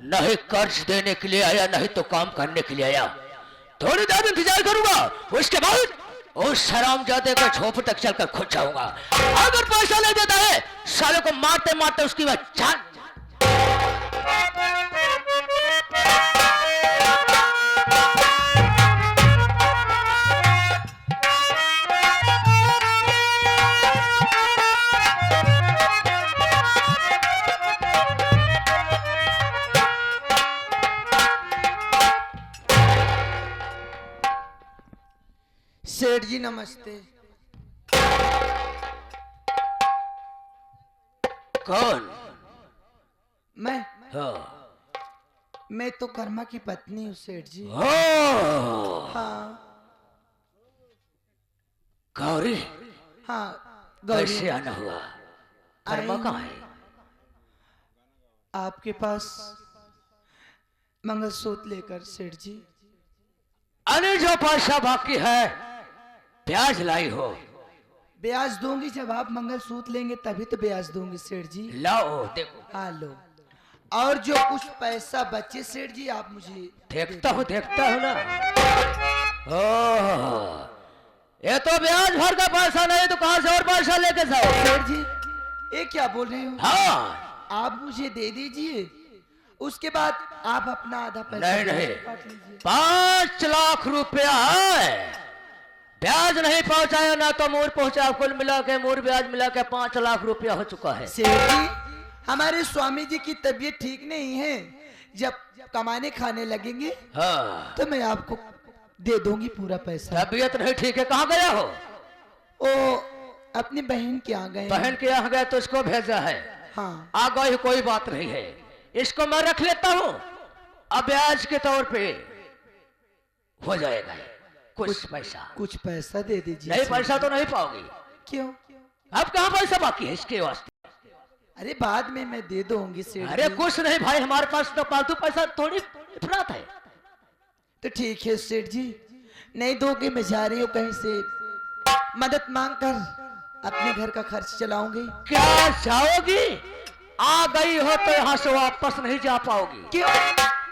नहीं कर्ज देने के लिए आया, नहीं तो काम करने के लिए आया। थोड़ी देर इंतजार करूंगा, उसके बाद उस हरामजादे के झोपड़े तक चलकर खुद जाऊंगा। अगर पैसा नहीं देता है, साले को मारते मारते उसकी बात जान। सेठ जी नमस्ते। कौन? मैं हाँ। मैं तो कर्मा की पत्नी हूँ सेठ जी। हाँ गौरी। हाँ कैसे आना हुआ? कर्मा कहाँ है? आपके पास मंगलसूत्र लेकर सेठ जी। अरे जो पैसा बाकी है ब्याज लाई हो। ब्याज दूंगी, जब आप मंगलसूत्र लेंगे तभी तो ब्याज दूंगी सेठ जी। लाओ देखो। हाँ लो। और जो कुछ पैसा बचे सेठ जी आप मुझे देखता हूँ ना। ओह, ये तो ब्याज भर का पैसा नहीं तो कहां से और पैसा लेके जाओ? सेठ जी ये क्या बोल रहे हो? हाँ, आप मुझे दे दीजिए, उसके बाद आप अपना आधा पैसा नहीं काट लीजिए। 5 लाख रुपया है। ब्याज नहीं पहुंचाया ना तो मोर पहुंचा, कुल मिला के मोर ब्याज मिला के 5 लाख रुपया हो चुका है। सेठ जी हमारे स्वामी जी की तबीयत ठीक नहीं है, जब कमाने खाने लगेंगे हाँ, तो मैं आपको दे दूंगी पूरा पैसा। तबीयत नहीं ठीक है, कहाँ गया हो? ओ अपनी बहन के यहाँ गए। बहन के यहाँ गया तो इसको भेजा है। हाँ आ गए, कोई बात नहीं है, इसको मैं रख लेता हूँ। अब ब्याज के तौर पे हो जाएगा कुछ पैसा दे दीजिए। नहीं, पैसा तो नहीं पाओगी। क्यों? अब कहाँ पैसा बाकी है इसके वास्ते? अरे बाद में मैं दे दूंगी सेठ अरे जी। कुछ नहीं भाई, हमारे पास तो फालतू पैसा थोड़ी इफरात है। तो ठीक है सेठ जी, नहीं दोगे मैं जा रही हूँ कहीं से मदद मांग कर अपने घर का खर्च चलाऊंगी। क्या जाओगी? आ गई हो तो यहाँ से वापस नहीं जा पाओगी। क्यों?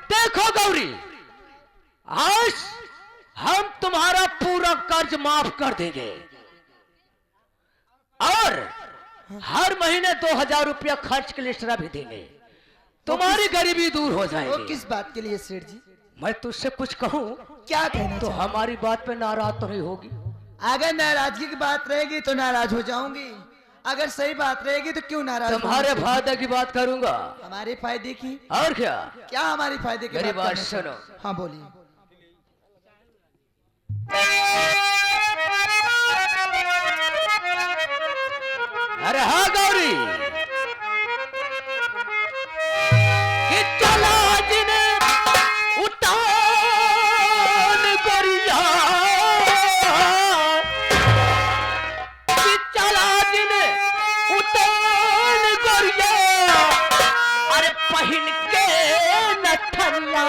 देखो गौरी, आज हम तुम्हारा पूरा कर्ज माफ कर देंगे और हर महीने 2000 रुपया खर्च के लिए एक्स्ट्रा भी देंगे। तुम्हारी गरीबी दूर हो वो जाएगी। किस बात के लिए सेठ जी? मैं तुझसे कुछ कहूँ क्या कहना तो चाहते? हमारी बात पे नाराज तो नहीं होगी? अगर नाराजगी की बात रहेगी तो नाराज हो जाऊंगी, अगर सही बात रहेगी तो क्यों नाराज? तुम्हारे फायदे की बात करूंगा। हमारे फायदे की? और क्या? क्या हमारी फायदे की मेरी बात करना सुनो। चाहते? हाँ बोलिए। अरे हाँ गौरी, कि चला जिने उतान गोरिया, कि चला जिने उतान गोरिया, अरे पहन के नथनिया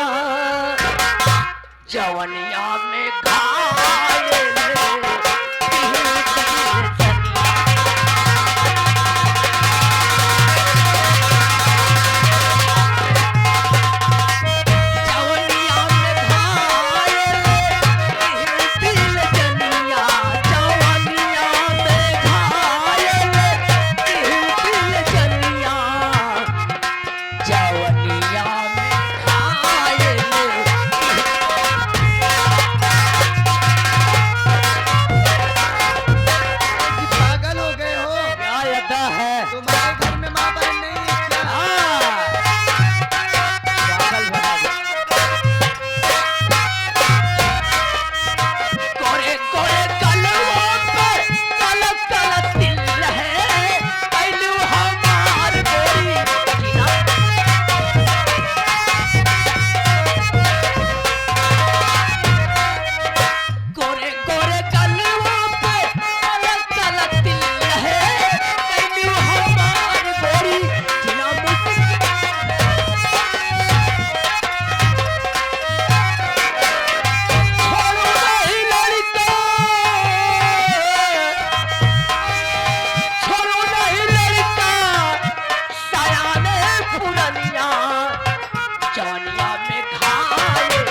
जवनिया में घायल जवानिया में घायल।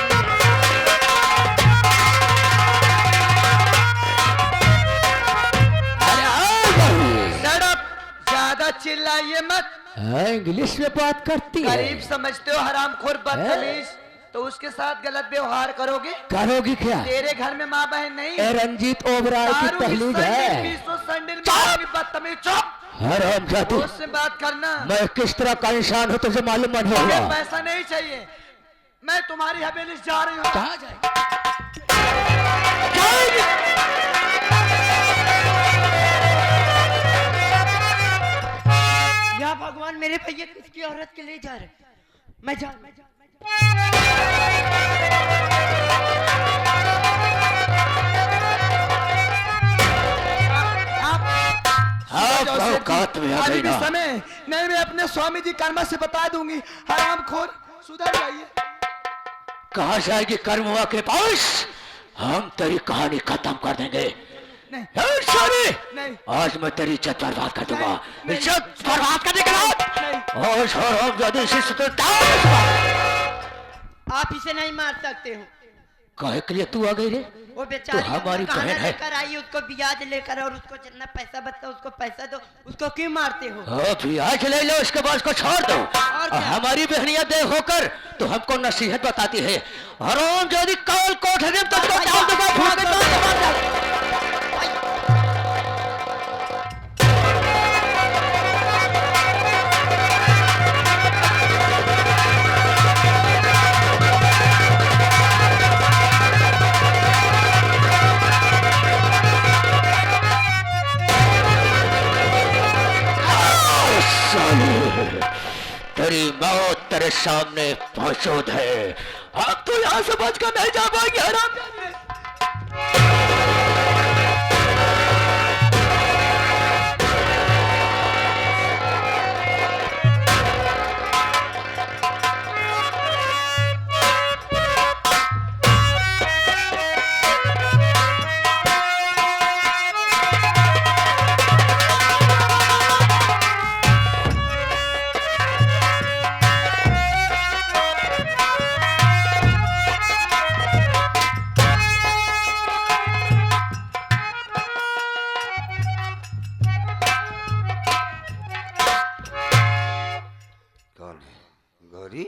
ज्यादा चिल्लाइए मत। इंग्लिश में बात करती है। गरीब समझते हो हरामखोर बदतमीज, तो उसके साथ गलत व्यवहार करोगे। करोगी क्या? तेरे घर में माँ बहन नहीं। रंजीत ओबराय की तहलील है। बदतमीज चुप। हरामजादी, उससे बात करना। मैं किस तरह का इंसान हूँ तुझे मालूम नहीं होगा। पैसा नहीं चाहिए, मैं तुम्हारी हवेली जा रही हूँ। कहाँ जाएगी? या भगवान, मेरे भैया किसकी औरत के लिए जा रहे? मैं जा अभी भी समय नहीं, मैं अपने स्वामी जी कर्मा से बता दूंगी। हरामखोर, सुधर जाइए। कहाँ जाएगी कर्मवा के पास? हम तेरी कहानी खत्म कर देंगे। नहीं, नहीं। आज मैं तेरी इज्जत बर्बाद कर दूंगा। नहीं। इज्जत बर्बाद करने के बाद और हरामजादी से आप इसे नहीं मार सकते हो। काहे के लिए तू आ गई रे? वो बेचारी तो हमारी बहन है। लेकर आई, उसको ब्याज लेकर, और उसको जितना पैसा बचता उसको पैसा दो। उसको क्यों मारते हो? ब्याज ले लो, उसके बाद उसको छोड़ दो। और हमारी बहनिया दे होकर तो हमको नसीहत बताती है। हरामजादी कल कोठरी में तुमको डाल दूंगा, भाग दो। तेरी मौत तेरे सामने मौजूद है। अब तो यहाँ से बचकर नहीं जा पाएंगे। हरामजादी, गौरी,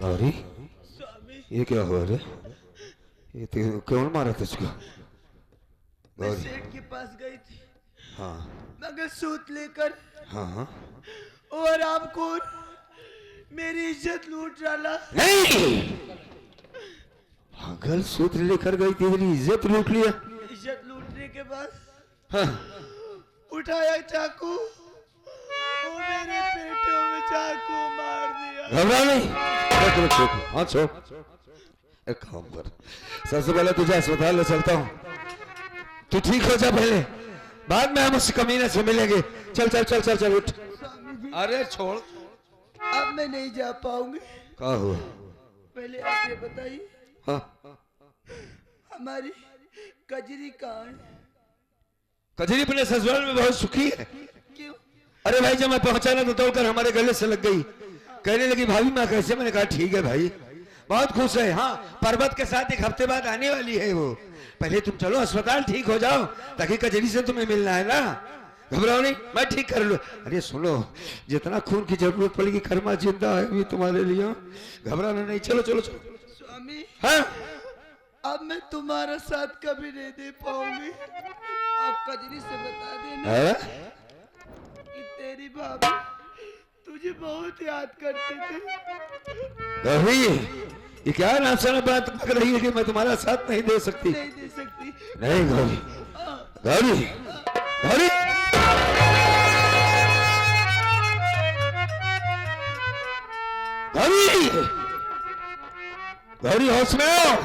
गौरी, ये क्या हुआ रे? ये तो कौन मारा तुझको? मैं सेठ के पास गई थी। हाँ मगर सूत लेकर। हाँ। और आपको मेरी इज्जत लूट डाला। नहीं, पागल, सूत्र लेकर गई, तेरी इज्जत लूट लिया। इज्जत लूटने के बाद हाँ। उठाया चाकू, वो मेरे पेटों में चाकू मार दिया। घबरा नहीं, हाँ छोड़। एक काम कर, सबसे पहले तुझे अस्पताल ले चलता हूँ, तू ठीक हो जा पहले, बाद में हम उस कमीने से मिलेंगे। चल चल चल चल चल, उठ। अरे छोड़, अब मैं नहीं जा पाऊंगी। क्या हुआ? पहले आप ये बताइए, हाँ, हमारी कजरी कहाँ है? कजरी अपने ससुराल में बहुत सुखी है। क्यों? अरे भाई, जब मैं पहुंचा ना तो दौड़कर हमारे गले से लग गई, कहने लगी भाभी माँ कैसे? मैंने कहा ठीक है भाई, बहुत खुश है। हाँ, पर्वत के साथ 1 हफ्ते बाद आने वाली है वो। पहले तुम चलो अस्पताल, ठीक हो जाओ, ताकि कजरी से तुम्हें मिलना है ना। घबराओ नहीं, मैं ठीक कर लूँ। अरे सुनो, जितना खून की जरूरत पड़ेगी, कर्मा जिंदा है अभी तुम्हारे लिए, घबराना नहीं। चलो चलो चलो। स्वामी, हाँ, अब मैं तुम्हारा साथ कभी नहीं दे पाऊंगी। आप कजरी से बता देना है? कि तेरी भाभी तुझे बहुत याद करते थे। गौरी, ये क्या नाम बात पक रही है कि मैं तुम्हारा साथ नहीं दे सकती? नहीं दे सकती। नहीं गौरी, गौरी, गौरी, गौरी, गौरी, होश में आओ।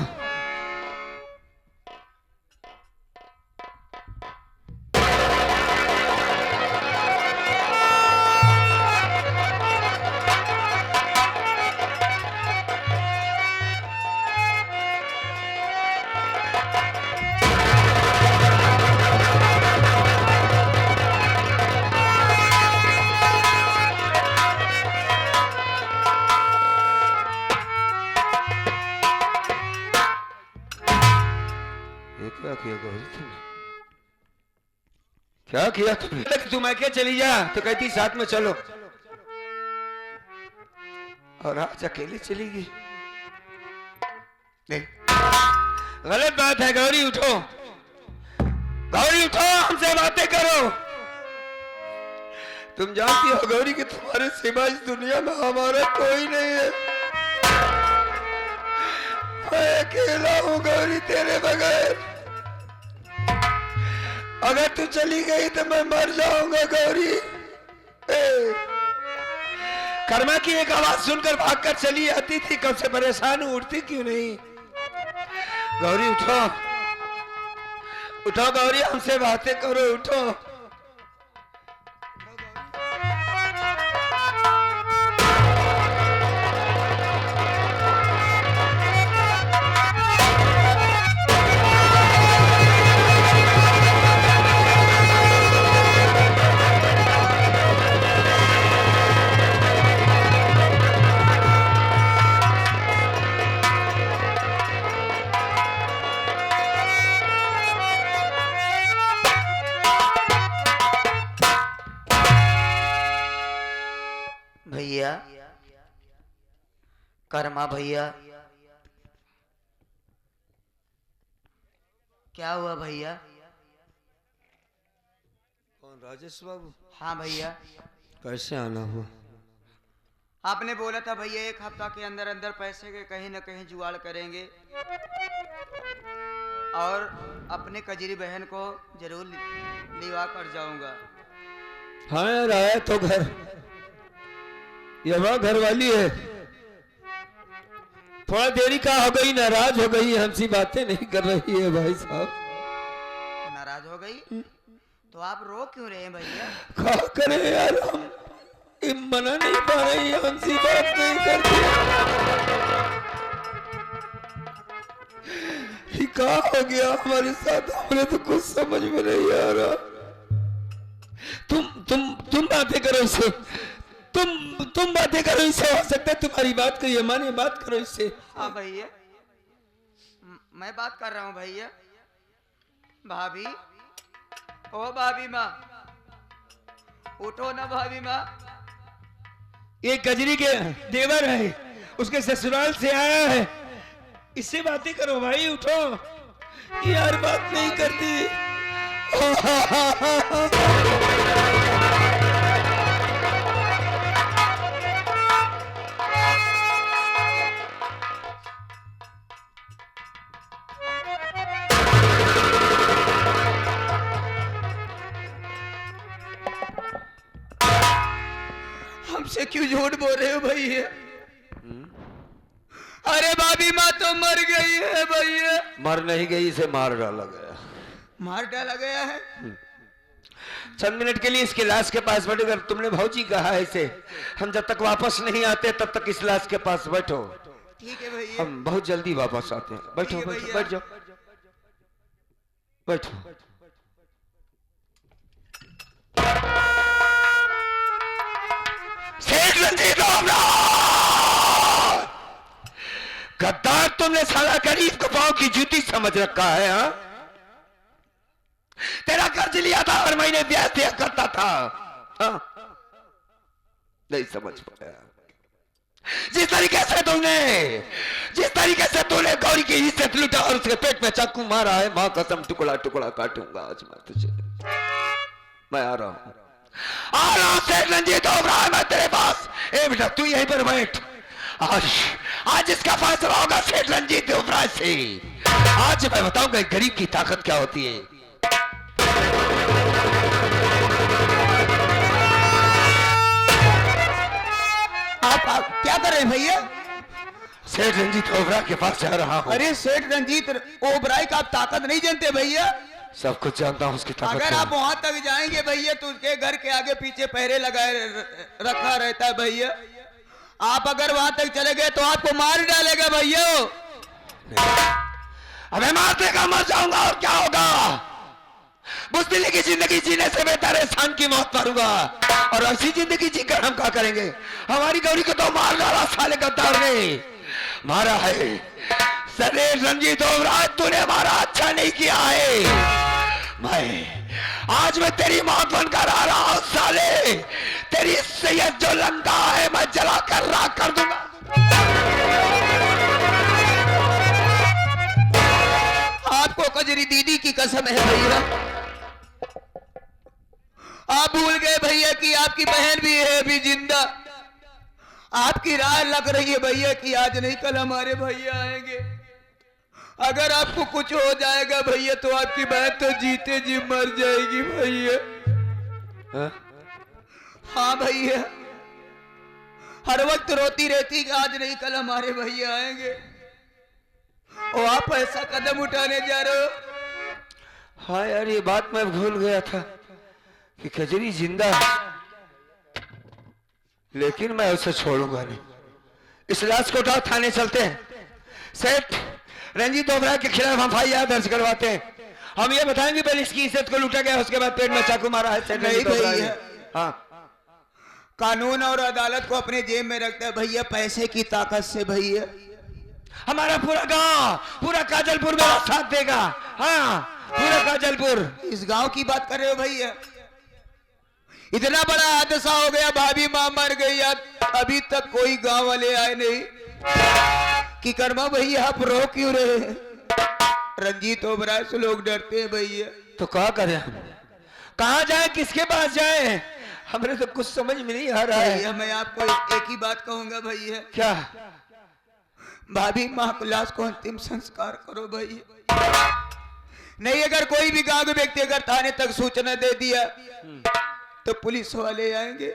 ये क्या किया गौरी तुमने? क्या किया तुमने? तुम क्या चली जा तो कहती साथ में चलो, और आज अकेले चली गई। नहीं, गलत बात है। गौरी उठो, गौरी उठो, हमसे बातें करो। तुम जानती हो गौरी कि तुम्हारे सिवा इस दुनिया में हमारा कोई नहीं है। मैं अकेला हूं गौरी तेरे बगैर। अगर तू चली गई तो मैं मर जाऊंगा गौरी। कर्मा की एक आवाज सुनकर भागकर चली आती थी, कब से परेशान हूं, उठती क्यों नहीं? गौरी उठो, उठो गौरी, हमसे बातें करो, उठो। भैया, कर्मा भैया, क्या हुआ भैया? कौन? राजेश बाबू? हाँ भैया। कैसे आना हुआ? आपने बोला था भैया 1 हफ्ता के अंदर अंदर पैसे के कहीं न कहीं जुगाड़ करेंगे, और अपने कजरी बहन को जरूर लिवा कर जाऊंगा। हाँ यार, आया तो घर, ये वहाँ घर वाली है, थोड़ा देरी का हो गई, नाराज हो गई, हमसे बातें नहीं कर रही है भाई साहब। नाराज हो गई? तो आप रो क्यों रहे हैं भैया? क्या करें यार, हम मना नहीं पा रही, हमसे बात नहीं करती। ये क्या हो गया हमारे साथ, हमें तो कुछ समझ में नहीं आ रहा। तुम बातें करो इससे, तुम बातें करो इससे, हो सकता है तुम्हारी बात को ये माने, बात करो इससे। हाँ भैया, मैं बात कर रहा हूँ भैया। भाभी, ओ भाभी माँ, उठो ना भाभी माँ। ये कजरी के देवर है, उसके ससुराल से आया है, इससे बातें करो भाई, उठो। यार बात नहीं करती। हमसे क्यों झूठ बोल रहे हो भैया? अरे भाभी माँ तो मर गई है भैया। मर नहीं गई, इसे मार डाला गया। मार डाला गया है? चंद मिनट के लिए इसके लाश के पास बैठो, अगर तुमने भौजी कहा है इसे, हम जब तक वापस नहीं आते तब तक इस लाश के पास बैठो। ठीक है भैया, हम बहुत जल्दी वापस आते हैं। बैठो बैठो, बैठ जाओ, बैठो। सेठ रंजीत गद्दार, तुमने साला गरीब को पांव की जूती समझ रखा है। हाँ, तेरा कर्ज लिया था, हर महीने ब्याज दिया करता था। हाँ? नहीं समझ पाया। जिस तरीके से तूने गौरी की इज्जत लूटा और उसके पेट में चाकू मारा है, मां कसम टुकड़ा टुकड़ा काटूंगा आज मैं तुझे। मैं आ रहा हूं सेठ रंजीत ओबराय, मैं तेरे पास। ए बेटा तू यहीं पर बैठ, आज इसका फैसला होगा सेठ रंजीत ओबराय से। आज मैं बताऊंगा गरीब की ताकत क्या होती है। आप क्या कर रहे हैं भैया? सेठ रंजीत ओबराय के पास जा रहा हूं। अरे सेठ रंजीत ओबराय का आप ताकत नहीं जानते भैया? सब कुछ जानता हूं उसकी ताकत। अगर आप वहां तक जाएंगे भैया तो उसके घर के आगे पीछे पहरे लगाए रखा रहता है भैया। आप अगर वहां तक चले गए तो आपको मार डालेगा भैया। अबे मारते का मर जाऊंगा और क्या होगा? बुज़दिली की जिंदगी जीने से बेहतर है सांड की मौत मारूंगा। और ऐसी जिंदगी जीकर हम क्या करेंगे? हमारी गौरी को तो मार डाला साले गद्दार ने, मारा है। सेठ रंजीत ओबराय, तूने मारा अच्छा नहीं नहीं किया है। आज मैं तेरी मौत बनकर आ रहा हूं साले। तेरी सैयद जो लंका है मैं जला कर राख कर दूंगा। आपको कजरी दीदी की कसम है भैया, आप भूल गए भैया कि आपकी बहन भी है अभी जिंदा। आपकी राह लग रही है भैया कि आज नहीं कल हमारे भैया आएंगे। अगर आपको कुछ हो जाएगा भैया तो आपकी बहन तो जीते जी मर जाएगी भैया। हाँ भैया, हर वक्त रोती रहती कि आज नहीं कल हमारे भैया आएंगे, और आप ऐसा कदम उठाने जा रहे हो। हाँ यार, ये बात मैं भूल गया था कि कजरी जिंदा है, लेकिन मैं उसे छोड़ूंगा नहीं। इस लाश को उठाओ, थाने चलते हैं। सेठ रंजीत ओबराय के खिलाफ हम FIR दर्ज करवाते हैं। हम ये बताएंगे पहले इसकी इज्जत को लूटा गया, उसके बाद पेट में चाकू मारा है सेठ रंजीत ओबराय ने। हाँ, कानून और अदालत को अपने जेब में रखता है भैया, पैसे की ताकत से भैया। हमारा पूरा गांव, पूरा काजलपुर मेरा साथ देगा। हाँ, पूरा काजलपुर। इस गांव की बात कर रहे हो भैया? इतना बड़ा हादसा हो गया, भाभी मां मर गई, अभी तक कोई गांव वाले आए नहीं कि कर्मा भैया आप रो क्यों रहे हैं? रंजीत ओबराय से लोग डरते हैं भैया। तो क्या करें हम? कहाँ जाए, किसके पास जाए? हमें तो कुछ समझ में नहीं आ रहा है। भैया मैं आपको एक ही बात कहूंगा भैया। क्या? भाभी मां को लाश को अंतिम संस्कार करो भैया। नहीं, अगर कोई भी गांव के व्यक्ति अगर थाने तक सूचना दे दिया तो पुलिस वाले आएंगे,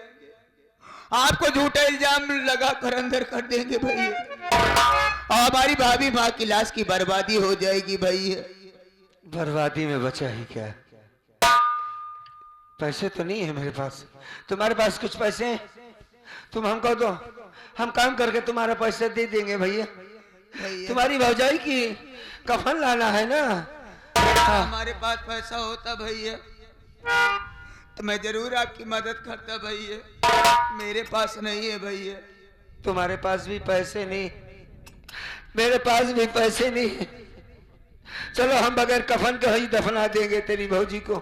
आपको झूठा इल्जाम लगाकर अंदर कर देंगे भैया, और हमारी भाभी माँ की लाश की बर्बादी हो जाएगी भैया। बर्बादी में बचा ही क्या? पैसे तो नहीं है मेरे पास। तुम्हारे पास कुछ पैसे हैं? तुम हमको दो, हम काम करके तुम्हारा पैसे दे देंगे भैया। तुम्हारी भौजाई की कफन लाना है ना। हाँ। हमारे पास पैसा होता भैया तो मैं जरूर आपकी मदद करता भैया, मेरे पास नहीं है भैया। तुम्हारे पास भी पैसे नहीं, मेरे पास भी पैसे नहीं। चलो हम बगैर कफन के ही दफना देंगे तेरी भौजी को।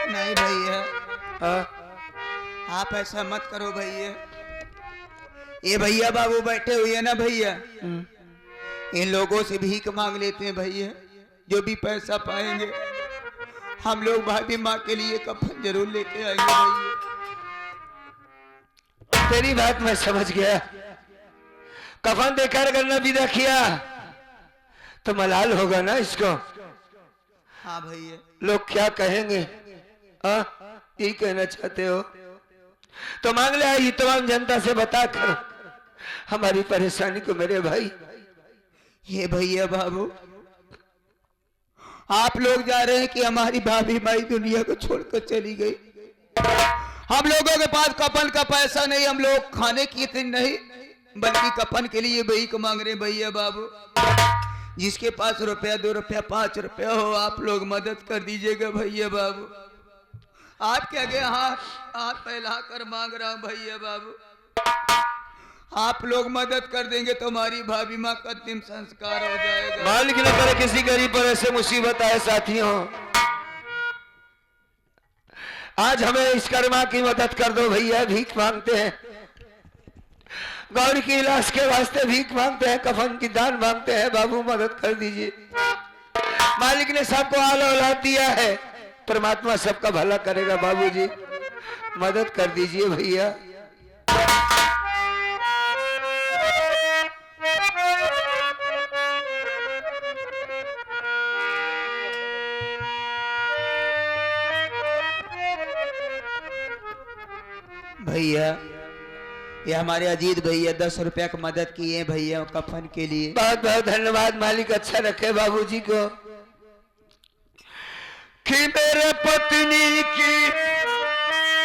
नहीं भैया, हाँ, आप ऐसा मत करो भैया। ये भैया बाबू बैठे हुए हैं ना भैया, इन लोगों से भीख मांग लेते हैं भैया, जो भी पैसा पाएंगे हम लोग भाभी माँ के लिए कफन जरूर लेके आएंगे भैया। तेरी बात मैं समझ गया। कफन देकर अगर न विदा किया तो मलाल होगा ना इसको। हाँ भैया। लोग क्या कहेंगे? हाँ, यही कहना चाहते हो तो मांग ले आई तमाम जनता से बताकर हमारी परेशानी को मेरे भाई। ये भैया बाबू, आप लोग जा रहे हैं कि हमारी भाभी माई दुनिया को छोड़कर चली गई। हम लोगों के पास कफन का पैसा नहीं, हम लोग खाने की इतनी नहीं बल्कि कफन के लिए भीख मांग रहे भैया बाबू। जिसके पास रुपया 2 रुपया 5 रुपया हो आप लोग मदद कर दीजिएगा भैया बाबू। आपके आगे हाथ फैला कर मांग रहा हूं भैया बाबू, आप लोग मदद कर देंगे तो हमारी भाभी माँ का अंतिम संस्कार हो जाएगा। मालिक न करे किसी गरीब पर ऐसे मुसीबत आए साथियों। आज हमें इस कर्मा की मदद कर दो भैया, भीख मांगते हैं, गौरी की लाश के वास्ते भीख मांगते हैं, कफन की दान मांगते हैं। बाबू मदद कर दीजिए। मालिक ने सबको आल औलाद दिया है, परमात्मा सबका भला करेगा। बाबूजी मदद कर दीजिए भैया। भैया ये हमारे अजीत भैया 10 रुपया की मदद किए भैया कफन के लिए। बहुत बहुत धन्यवाद। मालिक अच्छा रखे बाबूजी को। कि मेरे पत्नी की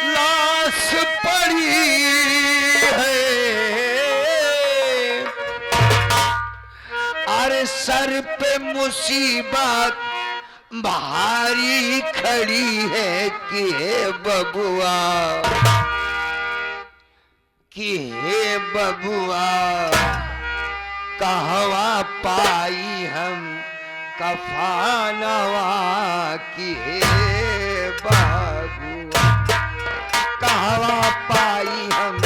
लाश पड़ी है, अरे सर पे मुसीबत भारी खड़ी है कि हे बबुआ, कि हे बबुआ कहवा पाई हम कफानवा की बबुआ कहवा पाई हम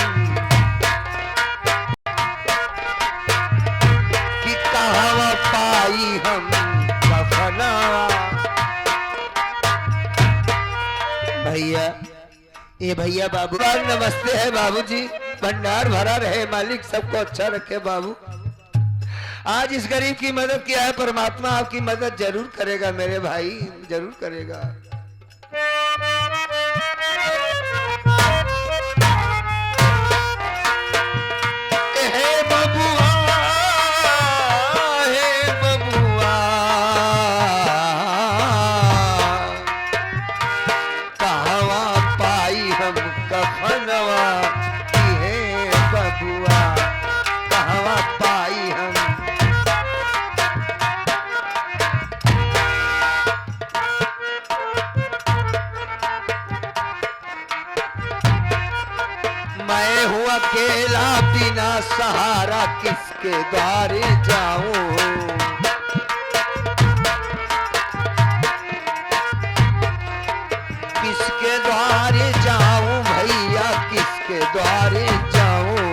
कि कहवा पाई हम कफनवा। भैया ये भैया बाबू नमस्ते है बाबूजी, भंडार भरा रहे, मालिक सबको अच्छा रखे बाबू। आज इस गरीब की मदद किया है, परमात्मा आपकी मदद जरूर करेगा मेरे भाई, जरूर करेगा। हे बबुआ, हे बबुआ, कहवा पाई हम कफनवा की हे बबुआ कहवा पाई हम। मैं हूँ अकेला बिना सहारा, किसके द्वारे जाऊं, किसके द्वारे जाऊं भैया, किसके द्वारे जाऊं।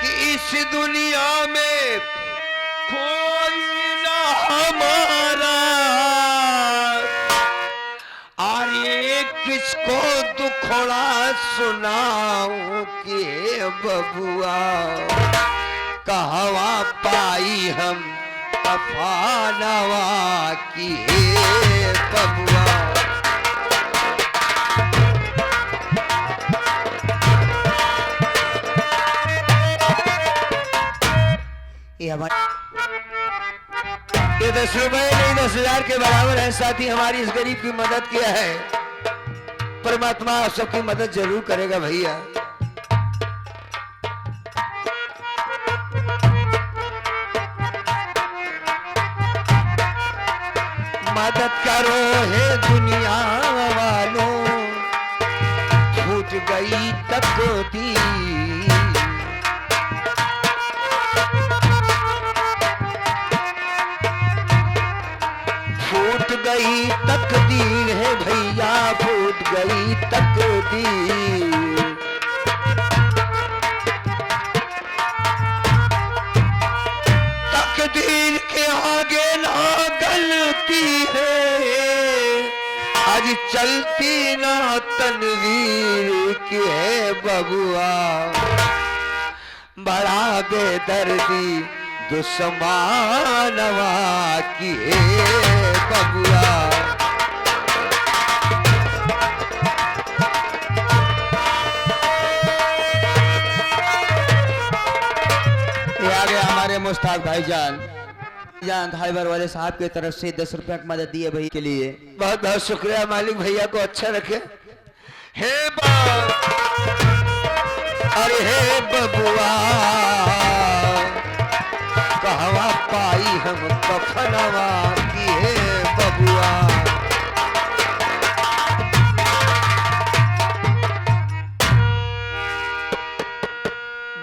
कि इस दुनिया में कोई ना हमारा, अरे किसको दुखड़ा सुनाऊं कि बबुआ कहवा पाई हम कफानवा की बबुआ। ये 10 रुपए नहीं 10,000 के बराबर है। साथ ही हमारी इस गरीब की मदद किया है, परमात्मा आप सबकी मदद जरूर करेगा भैया। मदद करो हे दुनिया वालों, फूट गई तकदीर, फूट गई तकदीर है भैया, फूट गई तकदीर। तकदीर के आगे ना गलती है, आज चलती ना तनवीर की है बबुआ। बड़ा बेदर्दी दुश्मनवा की है बबुआ। ये आ गए हमारे मुश्ताक भाईजान हाइबर वाले साहब की तरफ से 10 रुपया की मदद दिए भाई के लिए। बहुत बहुत शुक्रिया, मालिक भैया को अच्छा रखे। हे अरे हे बबुआ कहवा पाई हम कफनवा की हे बबुआ।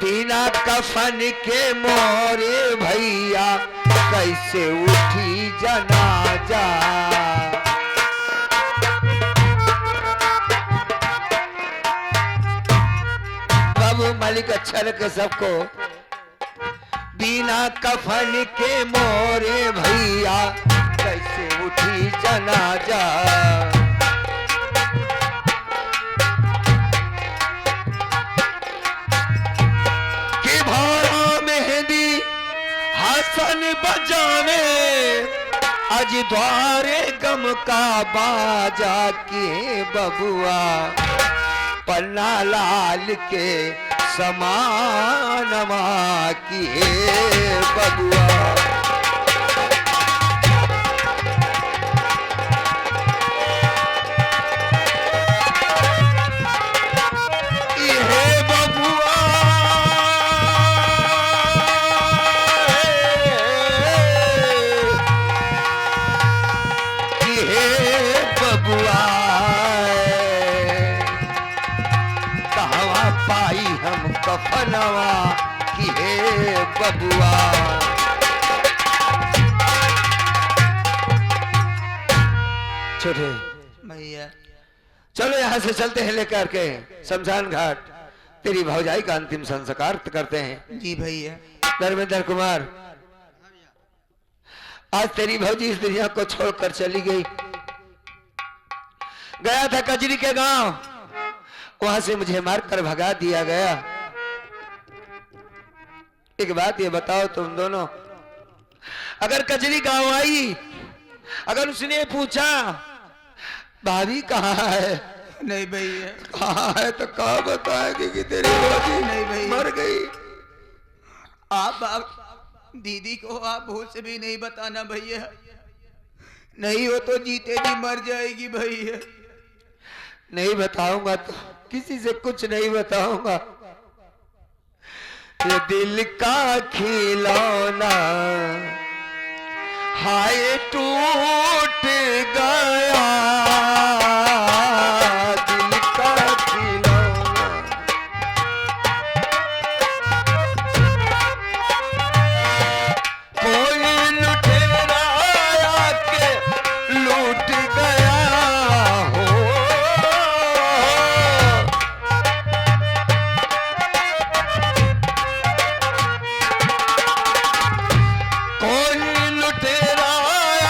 बिना कफन के मोरे भैया कैसे उठी जनाजा। बाबू मालिक अच्छा रखे सबको। बिना कफन के मोरे भैया कैसे उठी जनाजा। कि भारा मेहंदी हसन बजावे आज द्वारे गम का बाजा के बबुआ। पन्ना लाल के समानवा की बबुआ। ये बबुआ ये बबुआ कहवा पाई हम कफनवा बबुआ। छोटे भैया चलो यहाँ से चलते हैं लेकर के शमशान घाट, तेरी भौजाई का अंतिम संस्कार करते हैं। जी भैया। धर्मेंद्र कुमार, आज तेरी भौजी इस दुनिया को छोड़कर चली गई। गया था कजरी के गांव, वहां से मुझे मारकर भगा दिया गया। एक बात ये बताओ तुम दोनों, अगर कजरी गांव आई, अगर उसने पूछा भाभी कहाँ है, नहीं भैया। कहाँ है, तो कहाँ बताएगी कि तेरी भौजी नहीं भैया। मर गई। आप दीदी को आप भूल से भी नहीं बताना भैया, नहीं हो तो जीते जी मर जाएगी भैया। नहीं बताऊंगा तो किसी से कुछ नहीं बताऊंगा। ये दिल का खिलौना हाय टूट गया, दिल का खिलौना। कोई लुटेरा आके लूट गया हो, कोई लुटेरा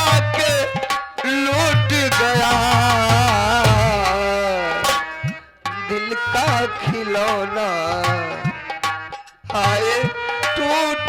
आके लूट गया, दिल का खिलौना हाय टूट